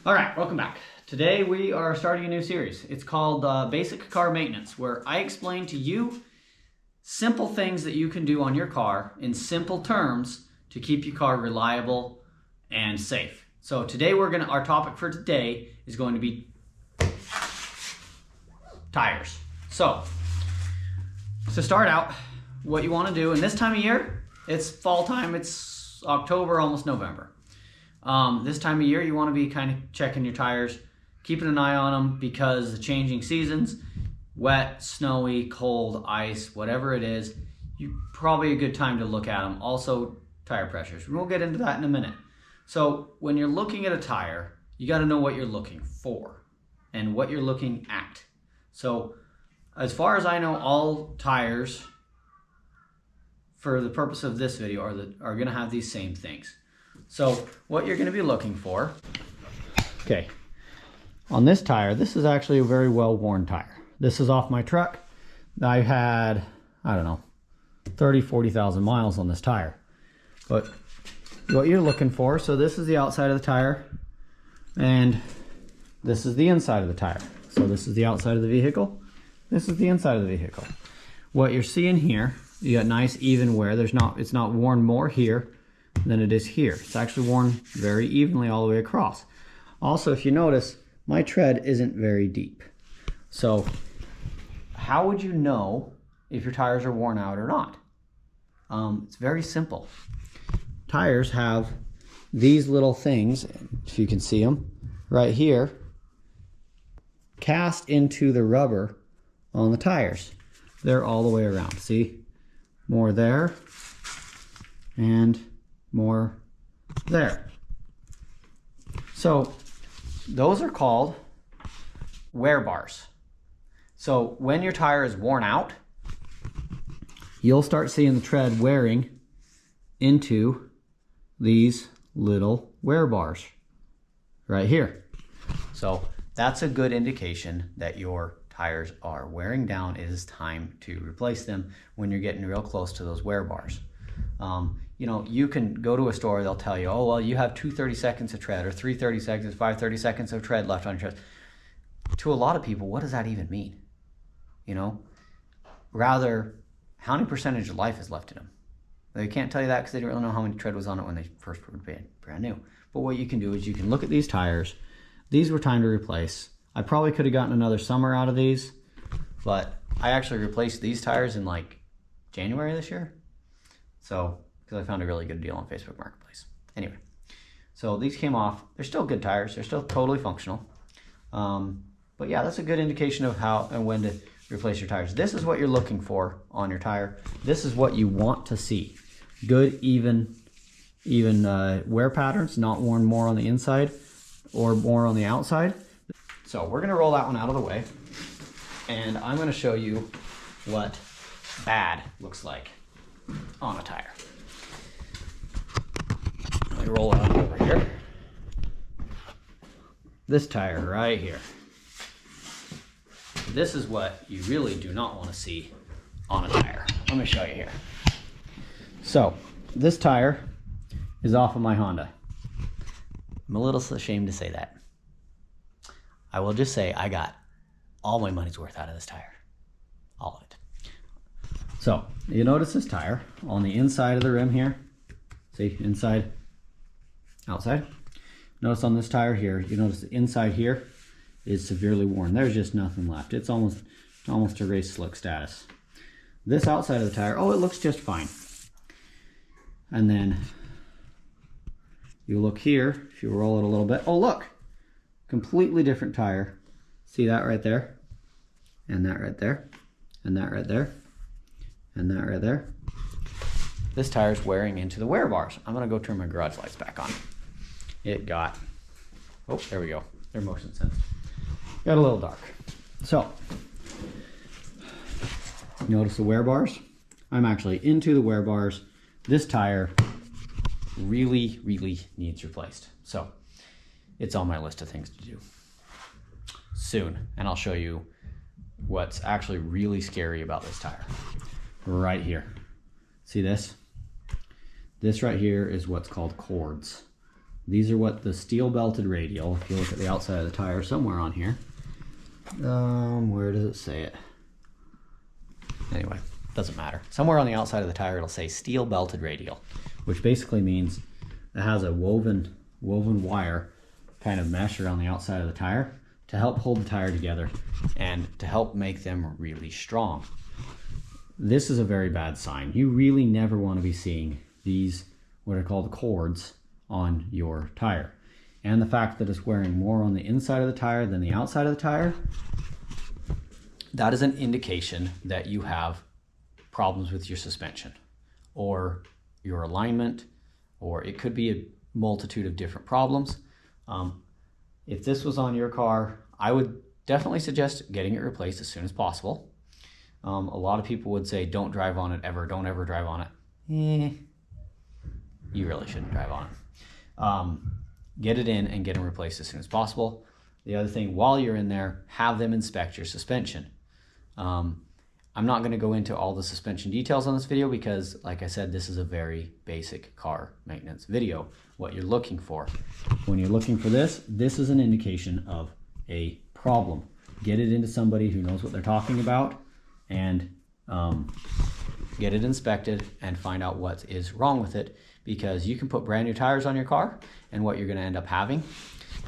All right, welcome back. Today we are starting a new series. It's called Basic Car Maintenance, where I explain to you simple things that you can do on your car in simple terms to keep your car reliable and safe. So today our topic for today is going to be tires. So to start out, what you want to do, and this time of year, it's fall time, it's October, almost November. This time of year, you want to be kind of checking your tires, keeping an eye on them because the changing seasons, wet, snowy, cold, ice, whatever it is, probably a good time to look at them. Also, tire pressures. We'll get into that in a minute. So when you're looking at a tire, you got to know what you're looking for and what you're looking at. So as far as I know, all tires, for the purpose of this video, are going to have these same things. So what you're going to be looking for, okay, on this tire, this is actually a very well-worn tire. This is off my truck. I had, I don't know, 40,000 miles on this tire. But what you're looking for, so this is the outside of the tire, and this is the inside of the tire. So this is the outside of the vehicle. This is the inside of the vehicle. What you're seeing here, you got nice even wear. It's not worn more here than it is here. It's actually worn very evenly all the way across. Also, if you notice, my tread isn't very deep. So how would you know if your tires are worn out or not? It's very simple. Tires have these little things, if you can see them, right here, cast into the rubber on the tires. They're all the way around. See? More there and more there. So those are called wear bars. So when your tire is worn out, you'll start seeing the tread wearing into these little wear bars right here. So that's a good indication that your tires are wearing down. It is time to replace them when you're getting real close to those wear bars. You know, you can go to a store, they'll tell you, oh, well, you have 2 30-seconds of tread, or 3 30-seconds, 5 30-seconds of tread left on your tread. To a lot of people, what does that even mean? You know, rather, how many percentage of life is left in them? They can't tell you that because they don't really know how many tread was on it when they first were brand new. But what you can do is you can look at these tires. These were time to replace. I probably could have gotten another summer out of these, but I actually replaced these tires in like January this year. So, because I found a really good deal on Facebook Marketplace. Anyway, so these came off. They're still good tires. They're still totally functional. But yeah, that's a good indication of how and when to replace your tires. This is what you're looking for on your tire. This is what you want to see. Good, even wear patterns, not worn more on the inside or more on the outside. So we're going to roll that one out of the way, and I'm going to show you what bad looks like on a tire. Let me roll it out over here. This tire right here. This is what you really do not want to see on a tire. Let me show you here. So this tire is off of my Honda. I'm a little ashamed to say that. I will just say I got all my money's worth out of this tire. All of it. So you notice this tire on the inside of the rim here. See, inside, outside. Notice on this tire here, you notice the inside here is severely worn. There's just nothing left. It's almost erased slick status. This outside of the tire, oh, it looks just fine. And then you look here, if you roll it a little bit, oh look, completely different tire. See that right there? And that right there? And that right there? And that right there? This tire is wearing into the wear bars. I'm gonna go turn my garage lights back on. It got, oh, there we go. They're motion sensed. Got a little dark. So, notice the wear bars? I'm actually into the wear bars. This tire really, really needs replaced. So, it's on my list of things to do soon. And I'll show you what's actually really scary about this tire. Right here. See this? This right here is what's called cords. These are what the steel belted radial, if you look at the outside of the tire somewhere on here, where does it say it? Anyway, doesn't matter. Somewhere on the outside of the tire it'll say steel belted radial, which basically means it has a woven wire kind of mesh around the outside of the tire to help hold the tire together and to help make them really strong. This is a very bad sign. You really never want to be seeing these, what are called cords, on your tire. And the fact that it's wearing more on the inside of the tire than the outside of the tire, that is an indication that you have problems with your suspension or your alignment, or it could be a multitude of different problems. If this was on your car, I would definitely suggest getting it replaced as soon as possible. A lot of people would say, don't drive on it ever, don't ever drive on it. You really shouldn't drive on it. Get it in and get them replaced as soon as possible. The other thing, while you're in there, have them inspect your suspension. I'm not going to go into all the suspension details on this video because, like I said, this is a very basic car maintenance video. What you're looking for. When you're looking for this, this is an indication of a problem. Get it into somebody who knows what they're talking about and get it inspected and find out what is wrong with it, because you can put brand new tires on your car and what you're going to end up having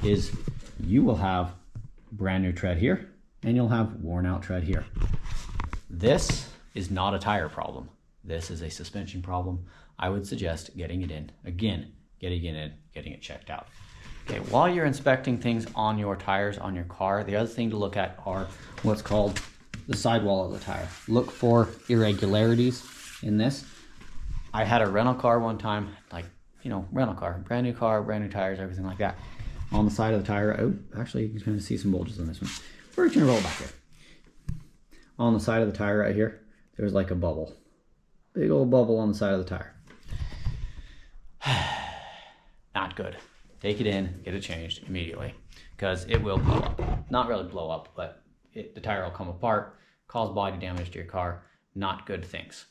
is you will have brand new tread here and you'll have worn out tread here. This is not a tire problem. This is a suspension problem. I would suggest getting it in. Again, getting it in, getting it checked out. Okay, while you're inspecting things on your tires, on your car, the other thing to look at are what's called the sidewall of the tire. Look for irregularities in this. I had a rental car one time, like, you know, rental car, brand new tires, everything like that. On the side of the tire, oh, actually you can kind of see some bulges on this one. We're just gonna roll back here. On the side of the tire right here, there's like a bubble. Big old bubble on the side of the tire. Not good. Take it in, get it changed immediately, because it will blow up. Not really blow up, but the tire will come apart, cause body damage to your car. Not good things.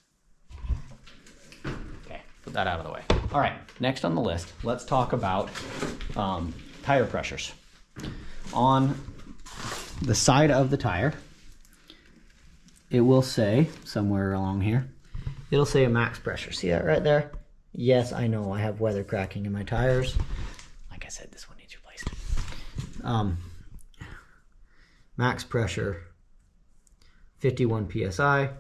Okay, put that out of the way. All right, next on the list, let's talk about tire pressures. On the side of the tire, it will say, somewhere along here, it'll say a max pressure. See that right there? Yes, I know I have weather cracking in my tires. Like I said, this one needs replaced. Max pressure, 51 PSI.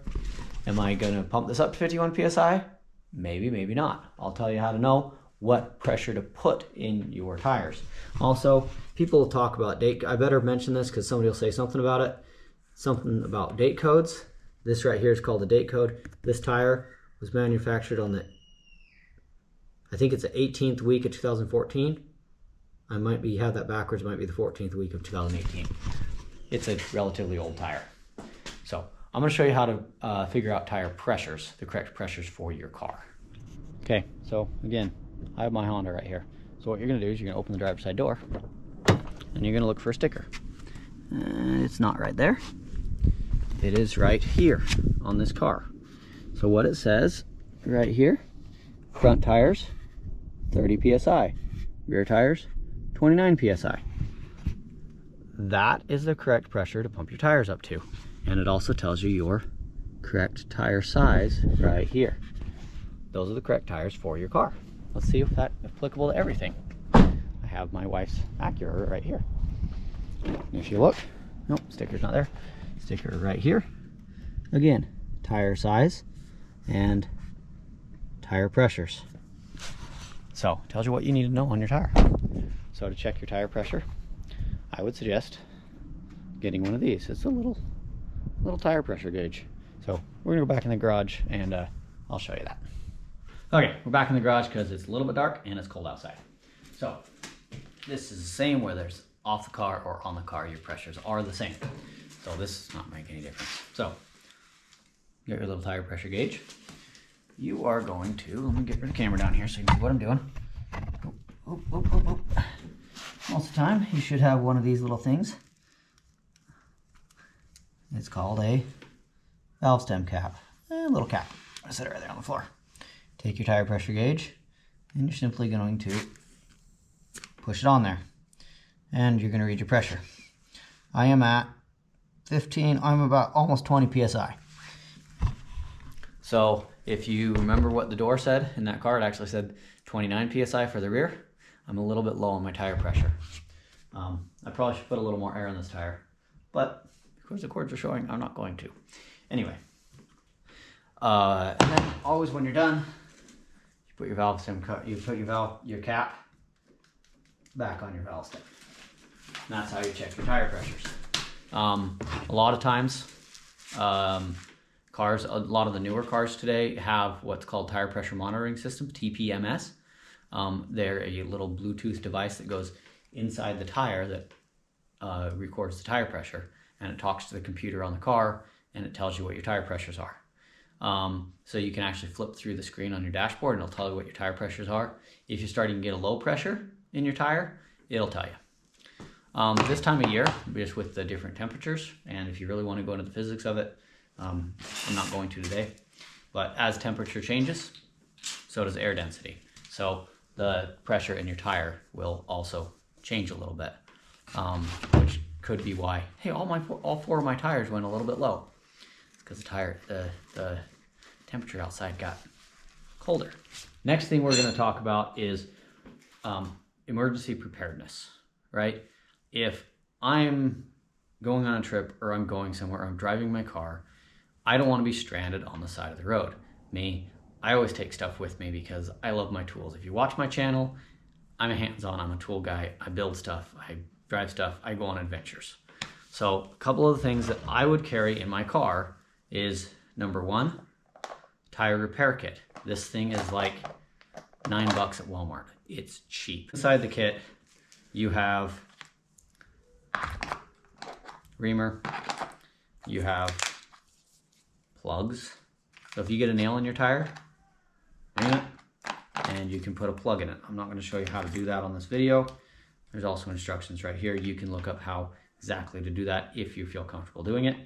Am I gonna pump this up to 51 PSI? Maybe, maybe not. I'll tell you how to know what pressure to put in your tires. Also, people will talk about date. I better mention this because somebody will say something about it. Something about date codes. This right here is called the date code. This tire was manufactured on the, I think it's the 18th week of 2014. I might be have that backwards. It might be the 14th week of 2018. It's a relatively old tire. So I'm going to show you how to figure out tire pressures, the correct pressures for your car. Okay, so again, I have my Honda right here. So what you're going to do is you're going to open the driver's side door and you're going to look for a sticker. It's not right there. It is right here on this car. So what it says right here, front tires 30 psi, rear tires 29 psi. That is the correct pressure to pump your tires up to. And it also tells you your correct tire size right here. Those are the correct tires for your car. Let's see if that's applicable to everything. I have my wife's Acura right here. And if you look, nope, sticker's not there. Sticker right here. Again, tire size and tire pressures. So, it tells you what you need to know on your tire. So to check your tire pressure, I would suggest getting one of these. It's a little tire pressure gauge. So we're gonna go back in the garage and I'll show you that. Okay, we're back in the garage because it's a little bit dark and it's cold outside. So this is the same whether it's off the car or on the car, your pressures are the same. So this does not make any difference. So get your little tire pressure gauge. You are going to, let me get the camera down here so you can see what I'm doing. Oh, oh, oh, oh. Most of the time you should have one of these little things. It's called a valve stem cap. A little cap. I set it right there on the floor. Take your tire pressure gauge and you're simply going to push it on there, and you're going to read your pressure. I am at 15, I'm about almost 20 psi. So if you remember what the door said in that car, it actually said 29 psi for the rear. I'm a little bit low on my tire pressure. I probably should put a little more air on this tire, but because the cords are showing, I'm not going to. Anyway, and then always when you're done, you put your valve stem, you put your cap back on your valve stem. And that's how you check your tire pressures. A lot of times, cars, a lot of the newer cars today have what's called tire pressure monitoring system, TPMS. They're a little Bluetooth device that goes inside the tire that records the tire pressure, and it talks to the computer on the car, and it tells you what your tire pressures are. So you can actually flip through the screen on your dashboard, and it'll tell you what your tire pressures are. If you're starting to get a low pressure in your tire, it'll tell you. This time of year, just with the different temperatures, and if you really want to go into the physics of it, I'm not going to today, but as temperature changes, so does air density. So the pressure in your tire will also change a little bit, which could be why, hey, all four of my tires went a little bit low, because the temperature outside got colder. Next thing we're going to talk about is emergency preparedness, right? If I'm going on a trip, or I'm going somewhere, or I'm driving my car, I don't want to be stranded on the side of the road. I always take stuff with me because I love my tools. If you watch my channel, I'm a hands-on, I'm a tool guy. I build stuff, I drive stuff, I go on adventures. So a couple of the things that I would carry in my car is, number one, tire repair kit. This thing is like $9 at Walmart. It's cheap. Inside the kit, you have reamer, you have plugs. So if you get a nail in your tire, and you can put a plug in it. I'm not going to show you how to do that on this video. There's also instructions right here. You can look up how exactly to do that if you feel comfortable doing it.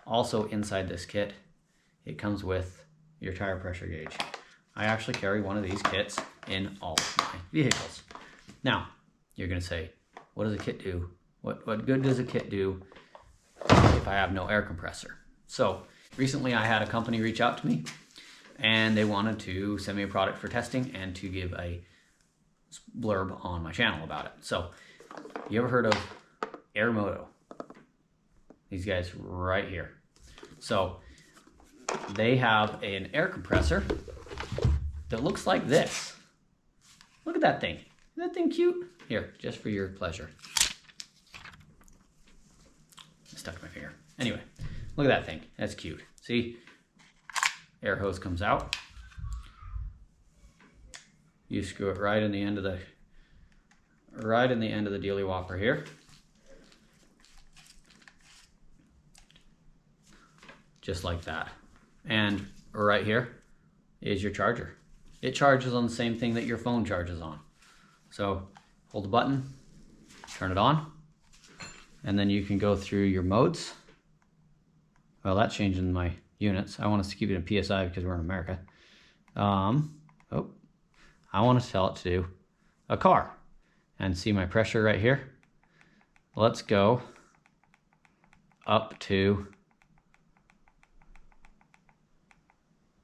Also inside this kit, it comes with your tire pressure gauge. I actually carry one of these kits in all of my vehicles. Now, you're going to say, what does a kit do? What good does a kit do if I have no air compressor? So recently I had a company reach out to me, and they wanted to send me a product for testing and to give a blurb on my channel about it. So, you ever heard of AirMoto? These guys right here. So, they have an air compressor that looks like this. Look at that thing. Isn't that thing cute? Here, just for your pleasure. I stuck my finger. Anyway, look at that thing. That's cute. See? Air hose comes out. You screw it right in the end of the dealy whopper here. Just like that. And right here is your charger. It charges on the same thing that your phone charges on. So hold the button, turn it on, and then you can go through your modes. Well, that's changing my units. I want us to keep it in PSI because we're in America. I want to tell it to do a car. And see my pressure right here? Let's go up to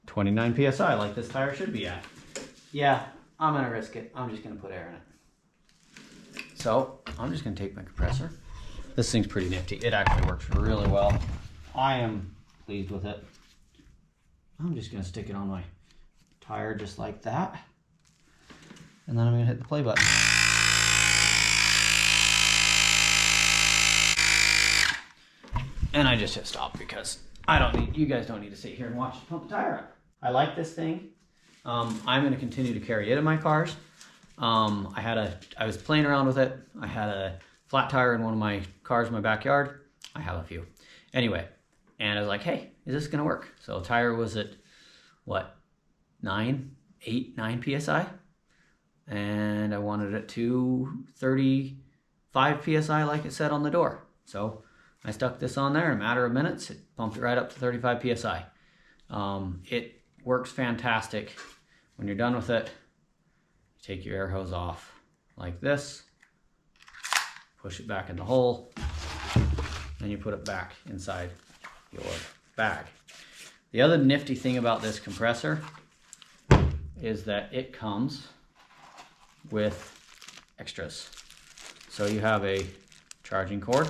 29 PSI like this tire should be at. Yeah, I'm going to risk it. I'm just going to put air in it. So I'm just going to take my compressor. This thing's pretty nifty. It actually works really well. I am pleased with it. I'm just going to stick it on my tire just like that. And then I'm going to hit the play button. And I just hit stop because you guys don't need to sit here and watch it pump the tire up. I like this thing. I'm going to continue to carry it in my cars. I was playing around with it. I had a flat tire in one of my cars in my backyard. I have a few. Anyway, and I was like, hey, is this going to work? So the tire was at, what, 9 PSI? And I wanted it to 35 PSI like it said on the door. So I stuck this on there in a matter of minutes. It pumped it right up to 35 PSI. It works fantastic. When you're done with it, you take your air hose off like this, push it back in the hole, and you put it back inside your bag. The other nifty thing about this compressor is that it comes with extras. So you have a charging cord.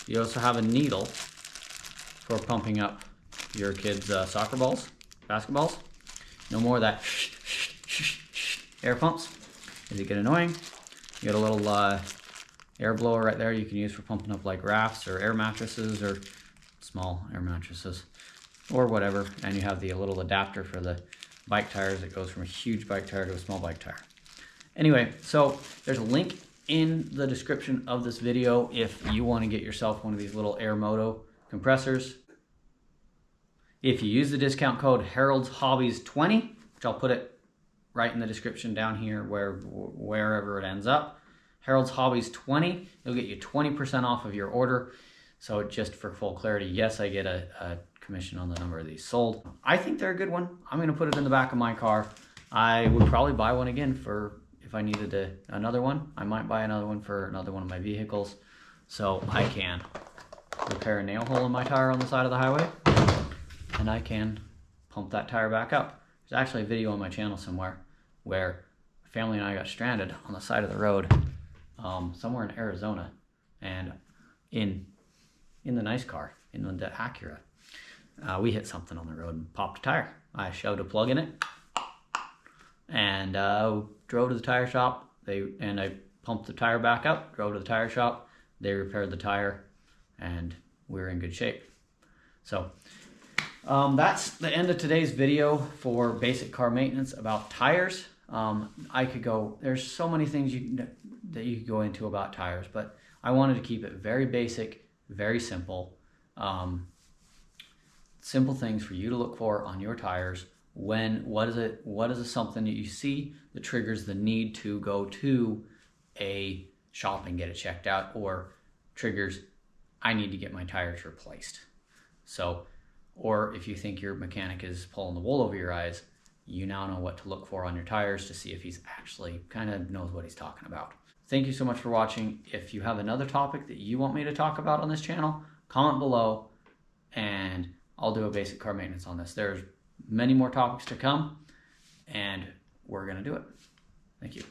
You also have a needle for pumping up your kids' soccer balls, basketballs. No more of that air pumps. If you get annoying, you got a little air blower right there you can use for pumping up like rafts or air mattresses or small air mattresses or whatever. And you have the little adapter for the bike tires that goes from a huge bike tire to a small bike tire. Anyway, so there's a link in the description of this video if you want to get yourself one of these little Airmoto compressors. If you use the discount code Harold's Hobbies 20, which I'll put it right in the description down here wherever it ends up, Harold's Hobbies 20, it'll get you 20% off of your order. So just for full clarity, yes, I get a commission on the number of these sold. I think they're a good one. I'm going to put it in the back of my car. I would probably buy one again for if I needed another one. I might buy another one for another one of my vehicles, so I can repair a nail hole in my tire on the side of the highway, and I can pump that tire back up. There's actually a video on my channel somewhere where my family and I got stranded on the side of the road somewhere in Arizona, and in the nice car, in the Acura, we hit something on the road and popped a tire. I shoved a plug in it and drove to the tire shop. I pumped the tire back up, drove to the tire shop. They repaired the tire, and we're in good shape. So that's the end of today's video for basic car maintenance about tires. I could go, there's so many things that you could go into about tires, but I wanted to keep it very basic, very simple. Simple things for you to look for on your tires. What is something that you see that triggers the need to go to a shop and get it checked out, or triggers, I need to get my tires replaced. So, or if you think your mechanic is pulling the wool over your eyes, you now know what to look for on your tires to see if he's actually kind of knows what he's talking about. Thank you so much for watching. If you have another topic that you want me to talk about on this channel, comment below and I'll do a basic car maintenance on this. There's many more topics to come, and we're going to do it. Thank you.